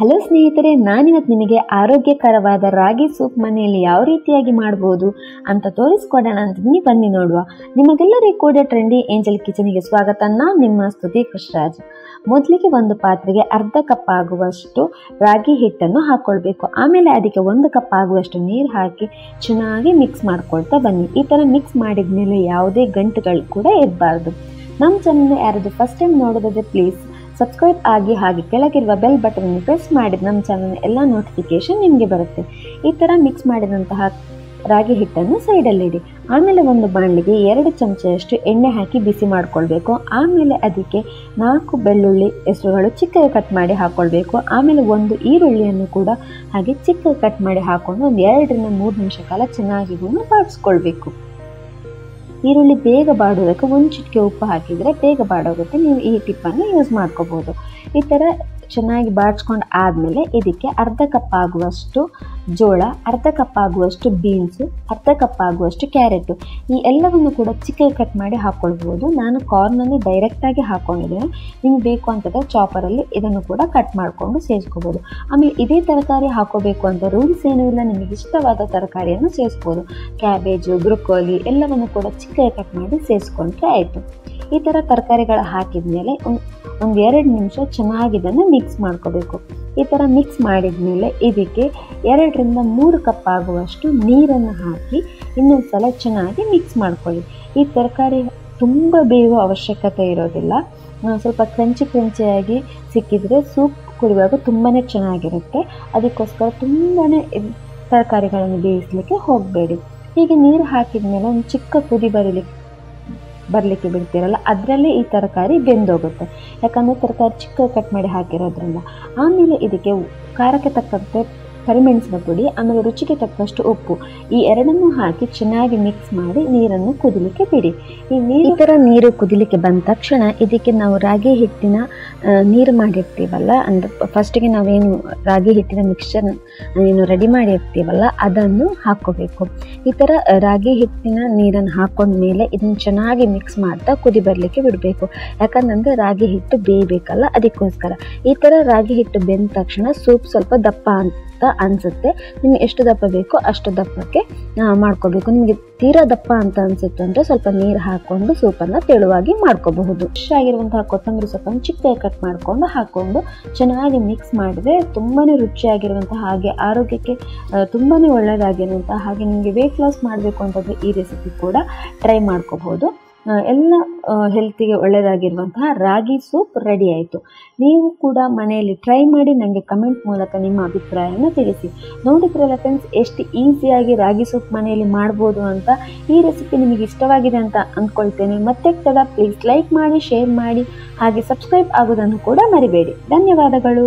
Hello ಸ್ನೇಹಿತರೆ, ನಾನಿವತ್ತು ನಿಮಗೆ ಆರೋಗ್ಯಕರವಾದ ರಾಗಿ ಸೂಪ್ ಮನೆಯಲ್ಲಿ ಯಾವ ರೀತಿಯಾಗಿ ಮಾಡ್ಬೋದು ಅಂತ ತೋರಿಸ್ಕೊಡೋಣ ಅಂತಿದ್ದೀನಿ. ಬನ್ನಿ ನೋಡುವ. ನಿಮಗೆಲ್ಲರಿಗೂ ಕೂಡ ಟ್ರೆಂಡಿ ಏಂಜಲ್ ಕಿಚನಿಗೆ ಸ್ವಾಗತ. ನಾನು ನಿಮ್ಮ ಸ್ತುತಿ ಕೃಷ್ಣರಾಜ್. ಮೊದಲಿಗೆ ಒಂದು ಪಾತ್ರೆಗೆ ಅರ್ಧ ಕಪ್ ಆಗುವಷ್ಟು ರಾಗಿ ಹಿಟ್ಟನ್ನು ಹಾಕ್ಕೊಳ್ಬೇಕು. ಆಮೇಲೆ ಅದಕ್ಕೆ 1 ಕಪ್ ಆಗುವಷ್ಟು ನೀರು ಹಾಕಿ ಚೆನ್ನಾಗಿ ಮಿಕ್ಸ್ ಮಾಡ್ಕೊಳ್ತಾ ಬನ್ನಿ. ಈ ಥರ ಮಿಕ್ಸ್ ಮಾಡಿದ ಮೇಲೆ ಯಾವುದೇ ಗಂಟುಗಳು ಕೂಡ ಇರಬಾರ್ದು. ನಮ್ಮ ಚಾನಲ್ ಯಾರಾದರೂ ಫಸ್ಟ್ ಟೈಮ್ ನೋಡೋದಾದ್ರೆ ಪ್ಲೀಸ್ ಸಬ್ಸ್ಕ್ರೈಬ್ ಆಗಿ, ಹಾಗೆ ಕೆಳಗಿರುವ ಬೆಲ್ ಬಟನ್ ಪ್ರೆಸ್ ಮಾಡಿದ ನಮ್ಮ ಚಾನಲ್ ಎಲ್ಲ ನೋಟಿಫಿಕೇಶನ್ ನಿಮಗೆ ಬರುತ್ತೆ. ಈ ಥರ ಮಿಕ್ಸ್ ಮಾಡಿದಂತಹ ರಾಗಿ ಹಿಟ್ಟನ್ನು ಸೈಡಲ್ಲಿಡಿ. ಆಮೇಲೆ ಒಂದು ಬಾಣಲಿಗೆ 2 ಚಮಚದಷ್ಟು ಎಣ್ಣೆ ಹಾಕಿ ಬಿಸಿ ಮಾಡ್ಕೊಳ್ಬೇಕು. ಆಮೇಲೆ ಅದಕ್ಕೆ 4 ಬೆಳ್ಳುಳ್ಳಿ ಹೆಸರುಗಳು ಚಿಕ್ಕಗೆ ಕಟ್ ಮಾಡಿ ಹಾಕ್ಕೊಳ್ಬೇಕು. ಆಮೇಲೆ 1 ಈರುಳ್ಳಿಯನ್ನು ಕೂಡ ಹಾಗೆ ಚಿಕ್ಕಗೆ ಕಟ್ ಮಾಡಿ ಹಾಕ್ಕೊಂಡು ಒಂದು 2 ರಿಂದ 3 ನಿಮಿಷ ಕಾಲ ಚೆನ್ನಾಗಿ ಬಾಡಿಸ್ಕೊಳ್ಬೇಕು. ಈರುಳ್ಳಿ ಬೇಗ ಬಾಡೋದಕ್ಕೆ 1 ಚಿಟಿಕೆ ಉಪ್ಪು ಹಾಕಿದರೆ ಬೇಗ ಬಾಡೋಗುತ್ತೆ. ನೀವು ಈ ಟಿಪ್ಪನ್ನು ಯೂಸ್ ಮಾಡ್ಕೋಬೋದು. ಈ ಥರ ಚೆನ್ನಾಗಿ ಬಾಡಿಸ್ಕೊಂಡು ಆದಮೇಲೆ ಇದಕ್ಕೆ ಅರ್ಧ ಕಪ್ ಆಗುವಷ್ಟು ಜೋಳ, ಅರ್ಧ ಕಪ್ ಆಗುವಷ್ಟು ಬೀನ್ಸು, ಅರ್ಧ ಕಪ್ ಆಗುವಷ್ಟು ಕ್ಯಾರೆಟು, ಈ ಎಲ್ಲವನ್ನು ಕೂಡ ಚಿಕ್ಕಗೆ ಕಟ್ ಮಾಡಿ ಹಾಕ್ಕೊಳ್ಬೋದು. ನಾನು ಕಾರ್ನಲ್ಲಿ ಡೈರೆಕ್ಟಾಗಿ ಹಾಕ್ಕೊಂಡಿದ್ದೇನೆ. ನಿಮ್ಗೆ ಬೇಕು ಅಂತಂದರೆ ಚಾಪರಲ್ಲಿ ಇದನ್ನು ಕೂಡ ಕಟ್ ಮಾಡಿಕೊಂಡು ಸೇರಿಸ್ಕೋಬೋದು. ಆಮೇಲೆ ಇದೇ ತರಕಾರಿ ಹಾಕೋಬೇಕು ಅಂತ ರೂಲ್ಸ್ ಏನೂ ಇಲ್ಲ. ನಿಮಗೆ ಇಷ್ಟವಾದ ತರಕಾರಿಯನ್ನು ಸೇರಿಸ್ಬೋದು. ಕ್ಯಾಬೇಜು, ಬ್ರೊಕೋಲಿ ಎಲ್ಲವನ್ನು ಕೂಡ ಚಿಕ್ಕಗೆ ಕಟ್ ಮಾಡಿ ಸೇರಿಸ್ಕೊಂಡ್ರೆ ಆಯಿತು. ಈ ಥರ ತರಕಾರಿಗಳು ಹಾಕಿದ ಮೇಲೆ ಒಂದು 2 ನಿಮಿಷ ಚೆನ್ನಾಗಿ ಇದನ್ನು ಮಿಕ್ಸ್ ಮಾಡ್ಕೋಬೇಕು. ಈ ಥರ ಮಿಕ್ಸ್ ಮಾಡಿದ ಮೇಲೆ ಇದಕ್ಕೆ 2 ರಿಂದ 3 ಕಪ್ ಆಗುವಷ್ಟು ನೀರನ್ನು ಹಾಕಿ ಇನ್ನೊಂದು ಸಲ ಚೆನ್ನಾಗಿ ಮಿಕ್ಸ್ ಮಾಡ್ಕೊಳ್ಳಿ. ಈ ತರಕಾರಿ ತುಂಬ ಬೇಯುವ ಅವಶ್ಯಕತೆ ಇರೋದಿಲ್ಲ. ಸ್ವಲ್ಪ ಕ್ರಂಚಿಯಾಗಿ ಸಿಕ್ಕಿದರೆ ಸೂಪ್ ಕುಡಿಯುವಾಗ ತುಂಬಾ ಚೆನ್ನಾಗಿರುತ್ತೆ. ಅದಕ್ಕೋಸ್ಕರ ತುಂಬಾ ತರಕಾರಿಗಳನ್ನು ಬೇಯಿಸಲಿಕ್ಕೆ ಹೋಗಬೇಡಿ. ಹೀಗೆ ನೀರು ಹಾಕಿದ ಮೇಲೆ ಒಂದು ಚಿಕ್ಕ ಕುದಿ ಬರಲಿಕ್ಕೆ ಬಿಡ್ತೀರಲ್ಲ, ಅದರಲ್ಲೇ ಈ ತರಕಾರಿ ಬೆಂದೋಗುತ್ತೆ. ಯಾಕಂದರೆ ತರಕಾರಿ ಚಿಕ್ಕ ಕಟ್ ಮಾಡಿ ಹಾಕಿರೋದ್ರಿಂದ. ಆಮೇಲೆ ಇದಕ್ಕೆ ಖಾರಕ್ಕೆ ತಕ್ಕಂತೆ ಕರಿಮೆಣಸಿನ ಪುಡಿ, ಆಮೇಲೆ ರುಚಿಗೆ ತಕ್ಕಷ್ಟು ಉಪ್ಪು, ಈ ಎರಡನ್ನೂ ಹಾಕಿ ಚೆನ್ನಾಗಿ ಮಿಕ್ಸ್ ಮಾಡಿ ನೀರನ್ನು ಕುದಿಲಿಕ್ಕೆ ಬಿಡಿ. ಈ ಥರ ನೀರು ಕುದಿಲಿಕ್ಕೆ ಬಂದ ತಕ್ಷಣ ಇದಕ್ಕೆ ನಾವು ರಾಗಿ ಹಿಟ್ಟಿನ ನೀರು ಮಾಡಿರ್ತೀವಲ್ಲ, ಅಂದರೆ ಫಸ್ಟಿಗೆ ನಾವೇನು ರಾಗಿ ಹಿಟ್ಟಿನ ಮಿಕ್ಸ್ಚರ್ ಏನು ರೆಡಿ ಮಾಡಿರ್ತೀವಲ್ಲ ಅದನ್ನು ಹಾಕ್ಕೋಬೇಕು. ಈ ಥರ ರಾಗಿ ಹಿಟ್ಟಿನ ನೀರನ್ನು ಹಾಕ್ಕೊಂಡ್ಮೇಲೆ ಇದನ್ನು ಚೆನ್ನಾಗಿ ಮಿಕ್ಸ್ ಮಾಡ್ತಾ ಕುದಿ ಬರಲಿಕ್ಕೆ ಬಿಡಬೇಕು. ಯಾಕಂದರೆ ರಾಗಿ ಹಿಟ್ಟು ಬೇಯಬೇಕಲ್ಲ, ಅದಕ್ಕೋಸ್ಕರ. ಈ ಥರ ರಾಗಿ ಹಿಟ್ಟು ಬೆಂದ ತಕ್ಷಣ ಸೂಪ್ ಸ್ವಲ್ಪ ದಪ್ಪ ಅಂತ ಅನಿಸುತ್ತೆ. ನಿಮಗೆ ಎಷ್ಟು ದಪ್ಪ ಬೇಕೋ ಅಷ್ಟು ದಪ್ಪಕ್ಕೆ ಮಾಡ್ಕೋಬೇಕು. ನಿಮಗೆ ತೀರಾ ದಪ್ಪ ಅಂತ ಅನಿಸುತ್ತೆ ಅಂದರೆ ಸ್ವಲ್ಪ ನೀರು ಹಾಕ್ಕೊಂಡು ಸೂಪನ್ನು ತೆಳುವಾಗಿ ಮಾಡ್ಕೋಬಹುದು. ಫ್ರೆಶ್ ಆಗಿರುವಂತಹ ಕೊತ್ತಂಬರಿ ಸೊಪ್ಪನ್ನು ಚಿಕ್ಕದಾಗಿ ಕಟ್ ಮಾಡಿಕೊಂಡು ಹಾಕ್ಕೊಂಡು ಚೆನ್ನಾಗಿ ಮಿಕ್ಸ್ ಮಾಡಿದ್ರೆ ತುಂಬಾ ರುಚಿಯಾಗಿರುವಂತಹ, ಹಾಗೆ ಆರೋಗ್ಯಕ್ಕೆ ತುಂಬಾ ಒಳ್ಳೆಯದಾಗಿರುವಂತಹ, ಹಾಗೆ ನಿಮಗೆ ವೆಯ್ಟ್ ಲಾಸ್ ಮಾಡಬೇಕು ಅಂತಂದರೆ ಈ ರೆಸಿಪಿ ಕೂಡ ಟ್ರೈ ಮಾಡ್ಕೋಬಹುದು. ಎಲ್ಲ ಹೆಲ್ತಿಗೆ ಒಳ್ಳೆಯದಾಗಿರುವಂತಹ ರಾಗಿ ಸೂಪ್ ರೆಡಿ ಆಯಿತು. ನೀವು ಕೂಡ ಮನೆಯಲ್ಲಿ ಟ್ರೈ ಮಾಡಿ ನನಗೆ ಕಮೆಂಟ್ ಮೂಲಕ ನಿಮ್ಮ ಅಭಿಪ್ರಾಯನ ತಿಳಿಸಿ. ನೋಡಿದ್ರಲ್ಲ ಫ್ರೆಂಡ್ಸ್, ಎಷ್ಟು ಈಸಿಯಾಗಿ ರಾಗಿ ಸೂಪ್ ಮನೆಯಲ್ಲಿ ಮಾಡ್ಬೋದು ಅಂತ. ಈ ರೆಸಿಪಿ ನಿಮಗೆ ಇಷ್ಟವಾಗಿದೆ ಅಂತ ಅಂದ್ಕೊಳ್ತೇನೆ. ಮತ್ತೆ ಪ್ಲೀಸ್ ಲೈಕ್ ಮಾಡಿ, ಶೇರ್ ಮಾಡಿ, ಹಾಗೆ ಸಬ್ಸ್ಕ್ರೈಬ್ ಆಗೋದನ್ನು ಕೂಡ ಮರಿಬೇಡಿ. ಧನ್ಯವಾದಗಳು.